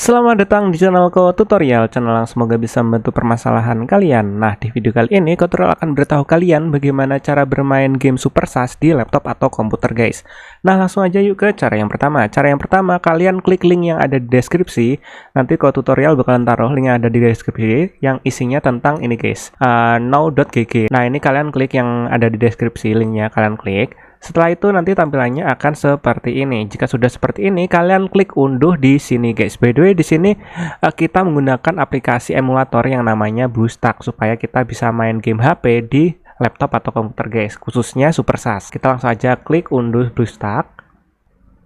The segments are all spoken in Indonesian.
Selamat datang di channel Tutorial, channel yang semoga bisa membantu permasalahan kalian. Nah, di video kali ini Tutorial akan beritahu kalian bagaimana cara bermain game Super SAS di laptop atau komputer, guys. Nah, langsung aja yuk ke cara yang pertama. Cara yang pertama, kalian klik link yang ada di deskripsi. Nanti Tutorial bakalan taruh link yang ada di deskripsi yang isinya tentang ini, guys. Now.gg. Nah, ini kalian klik yang ada di deskripsi, linknya kalian klik. Setelah itu nanti tampilannya akan seperti ini. Jika sudah seperti ini, kalian klik unduh di sini, guys. By the way, di sini kita menggunakan aplikasi emulator yang namanya BlueStack supaya kita bisa main game HP di laptop atau komputer, guys. Khususnya Super SAS. Kita langsung aja klik unduh BlueStack.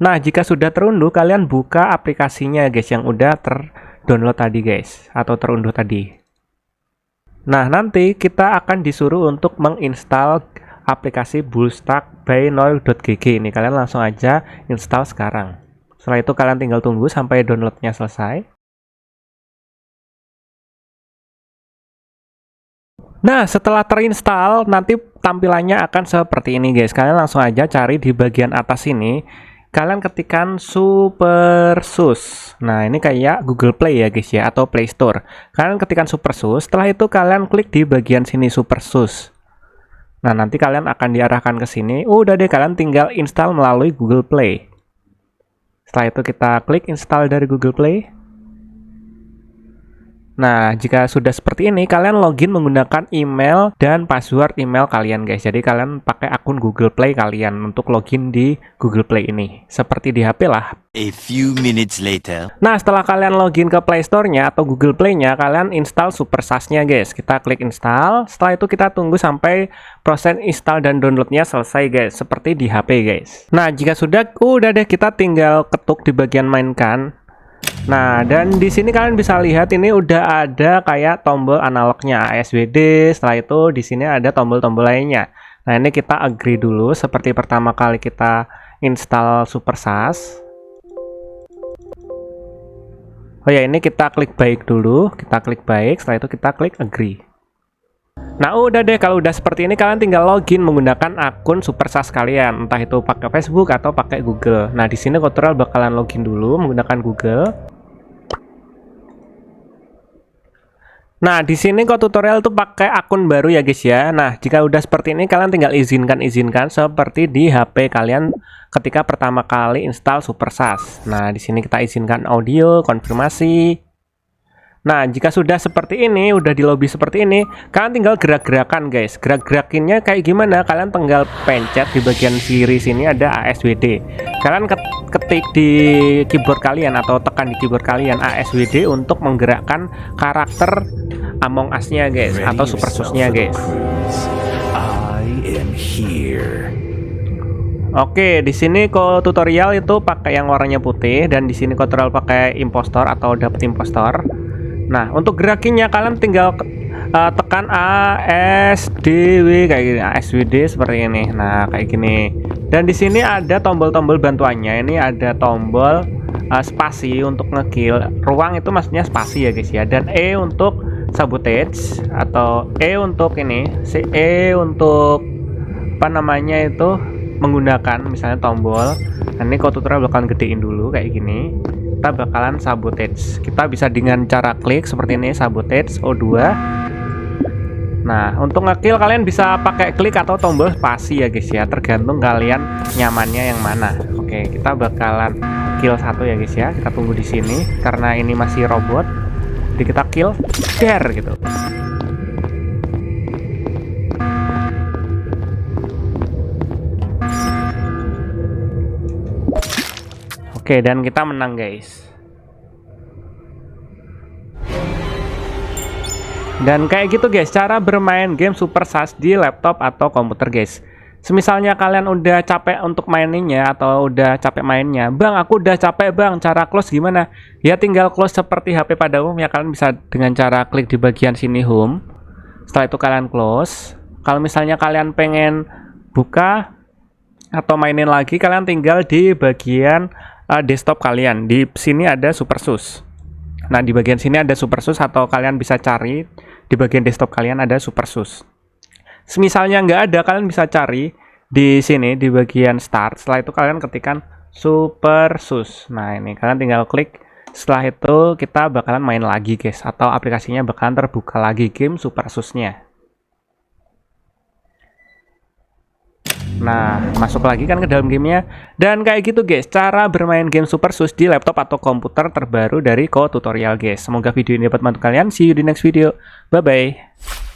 Nah, jika sudah terunduh, kalian buka aplikasinya, guys, yang udah terdownload tadi, guys, atau terunduh tadi. Nah, nanti kita akan disuruh untuk menginstal aplikasi BlueStack by Now.gg ini. Kalian langsung aja install sekarang. Setelah itu kalian tinggal tunggu sampai downloadnya selesai. Nah, setelah terinstall nanti tampilannya akan seperti ini, guys. Kalian langsung aja cari di bagian atas ini. Kalian ketikkan SuperSUS. Nah, ini kayak Google Play ya, guys ya, atau Play Store. Kalian ketikkan SuperSUS. Setelah itu kalian klik di bagian sini SuperSUS. Nah, nanti kalian akan diarahkan ke sini. Udah deh, kalian tinggal install melalui Google Play. Setelah itu kita klik install dari Google Play. Nah, jika sudah seperti ini, kalian login menggunakan email dan password email kalian, guys. Jadi kalian pakai akun Google Play kalian untuk login di Google Play ini. Seperti di HP lah. A few minutes later. Nah, setelah kalian login ke Play Store-nya atau Google Play-nya, kalian install Super SAS-nya, guys. Kita klik install. Setelah itu kita tunggu sampai proses install dan download-nya selesai, guys. Seperti di HP, guys. Nah, jika sudah, udah deh, kita tinggal ketuk di bagian mainkan. Nah, dan di sini kalian bisa lihat ini udah ada kayak tombol analognya ASWD. Setelah itu di sini ada tombol-tombol lainnya. Nah, ini kita agree dulu seperti pertama kali kita install Super SAS. Oh ya, ini kita klik baik dulu. Kita klik baik, setelah itu kita klik agree. Nah, udah deh, kalau udah seperti ini kalian tinggal login menggunakan akun Super SAS kalian, entah itu pakai Facebook atau pakai Google. Nah, di sini Tutorial bakalan login dulu menggunakan Google. Nah, di sini Tutorial tuh pakai akun baru ya, guys ya. Nah, jika udah seperti ini kalian tinggal izinkan seperti di HP kalian ketika pertama kali install Super SAS. Nah, di sini kita izinkan audio, konfirmasi. Nah, jika sudah seperti ini, udah di lobby seperti ini, kalian tinggal gerak-gerakan, guys. Gerak-gerakinnya kayak gimana? Kalian tinggal pencet di bagian kiri sini ada ASWD. Kalian ketik di keyboard kalian atau tekan di keyboard kalian ASWD untuk menggerakkan karakter Among Us-nya, guys, atau Super SUS-nya, guys. Oke, di sini Tutorial itu pakai yang warnanya putih dan di sini Tutorial pakai impostor atau dapet impostor. Nah, untuk gerakinya kalian tinggal tekan ASDW kayak gini, ASWD seperti ini. Nah, kayak gini. Dan di sini ada tombol-tombol bantuannya. Ini ada tombol spasi untuk ngekill. Ruang itu maksudnya spasi ya, guys ya. Dan E untuk sabotage atau E untuk ini, E untuk apa namanya itu menggunakan misalnya tombol. Nah, ini Tutorial bakalan gedein dulu kayak gini. Kita bakalan sabotage. Kita bisa dengan cara klik seperti ini, sabotage O2. Nah, untuk ngekill kalian bisa pakai klik atau tombol spasi ya, guys ya. Tergantung kalian nyamannya yang mana. Oke, kita bakalan kill satu ya, guys ya. Kita tunggu di sini karena ini masih robot. Jadi kita kill, der gitu. Oke, dan kita menang, guys. Dan kayak gitu, guys, cara bermain game Super SAS di laptop atau komputer, guys. Semisalnya kalian udah capek untuk maininnya atau udah capek mainnya, Bang, aku udah capek, Bang, cara close gimana? Ya tinggal close seperti HP pada umumnya. Kalian bisa dengan cara klik di bagian sini home. Setelah itu kalian close. Kalau misalnya kalian pengen buka atau mainin lagi, kalian tinggal di bagian desktop kalian. Di sini ada Super SUS. Nah, di bagian sini ada Super SUS atau kalian bisa cari di bagian desktop kalian ada Super SUS. Semisalnya nggak ada, kalian bisa cari di sini di bagian start. Setelah itu kalian ketikkan Super SUS. Nah, ini kalian tinggal klik Setelah itu kita bakalan main lagi guys, atau aplikasinya bakalan terbuka lagi game Supersus-nya. Nah, masuk lagi kan ke dalam gamenya. Dan kayak gitu guys, cara bermain game Supersus di laptop atau komputer terbaru dari Ko Tutorial guys. Semoga video ini dapat membantu kalian. See you di next video. Bye-bye.